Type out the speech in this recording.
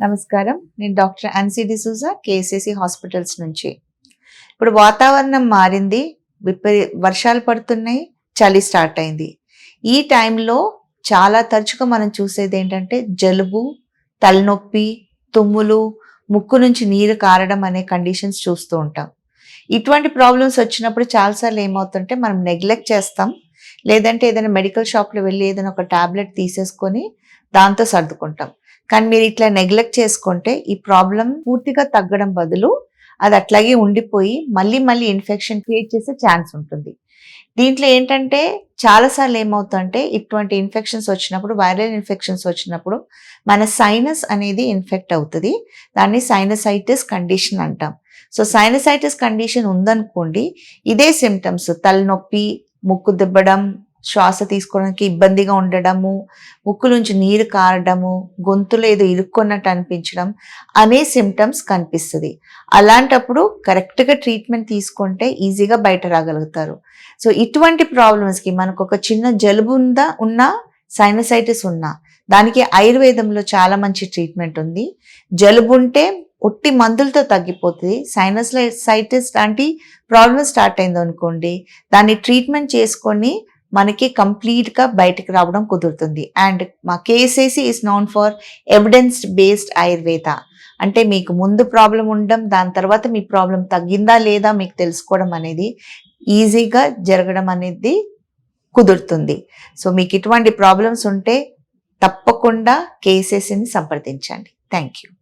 నమస్కారం. నేను doctor అన్సీ D'Souza KSAC hospitals నుంచి. ఇప్పుడు వాతావరణం మారింది, వర్షాలు పడుతున్నాయి, చలి స్టార్ట్ అయింది. ఈ టైంలో చాలా తరచుగా మనం చూసేది ఏంటంటే జలుబు, తలనొప్పి, తుమ్ములు, ముక్కు నుంచి నీరు కారడం అనే కండిషన్స్ చూస్తూ ఉంటాం. ఇటువంటి ప్రాబ్లమ్స్ వచ్చినప్పుడు చాలాసార్లు ఏమవుతుంటే మనం నెగ్లెక్ట్ చేస్తాం, లేదంటే ఏదైనా మెడికల్ షాప్లో వెళ్ళి ఏదైనా ఒక టాబ్లెట్ తీసేసుకొని దాంతో సర్దుకుంటాం. కానీ మీరు ఇట్లా నెగ్లెక్ట్ చేసుకుంటే ఈ ప్రాబ్లం పూర్తిగా తగ్గడం బదులు అది అట్లాగే ఉండిపోయి మళ్ళీ ఇన్ఫెక్షన్ క్రియేట్ చేసే ఛాన్స్ ఉంటుంది. దీంట్లో ఏంటంటే చాలాసార్లు ఏమవుతుందంటే ఇటువంటి ఇన్ఫెక్షన్స్ వచ్చినప్పుడు, వైరల్ ఇన్ఫెక్షన్స్ వచ్చినప్పుడు మన సైనస్ అనేది ఇన్ఫెక్ట్ అవుతుంది. దాన్ని సైనసైటిస్ కండిషన్ అంటాం. సో సైనసైటిస్ కండిషన్ ఉందనుకోండి, ఇదే సిమ్టమ్స్ తలనొప్పి, ముక్కు దిబ్బడం, శ్వాస తీసుకోవడానికి ఇబ్బందిగా ఉండడము, ముక్కు నుంచి నీరు కారడము, గొంతులో ఏదో ఇరుక్కున్నట్టు అనిపించడం అనే సిమ్టమ్స్ కనిపిస్తుంది. అలాంటప్పుడు కరెక్ట్గా ట్రీట్మెంట్ తీసుకుంటే ఈజీగా బయట రాగలుగుతారు. సో ఇటువంటి ప్రాబ్లమ్స్కి మనకు ఒక చిన్న జలుబు ఉన్నా సైనసైటిస్ ఉన్నా దానికి ఆయుర్వేదంలో చాలా మంచి ట్రీట్మెంట్ ఉంది. జలుబు ఉంటే ఒట్టి మందులతో తగ్గిపోతుంది. సైనసైటిస్ లాంటి ప్రాబ్లమ్ స్టార్ట్ అయింది అనుకోండి, దాన్ని ట్రీట్మెంట్ చేసుకొని మనకి కంప్లీట్గా బయటకు రావడం కుదురుతుంది. అండ్ మా KSAC is known for evidence based Ayurveda. అంటే మీకు ముందు ప్రాబ్లం ఉండడం, దాని తర్వాత మీ ప్రాబ్లం తగ్గిందా లేదా మీకు తెలుసుకోవడం అనేది ఈజీగా జరగడం అనేది కుదురుతుంది. సో మీకు ఇటువంటి ప్రాబ్లమ్స్ ఉంటే తప్పకుండా కేఎస్ఏసిని సంప్రదించండి. Thank you.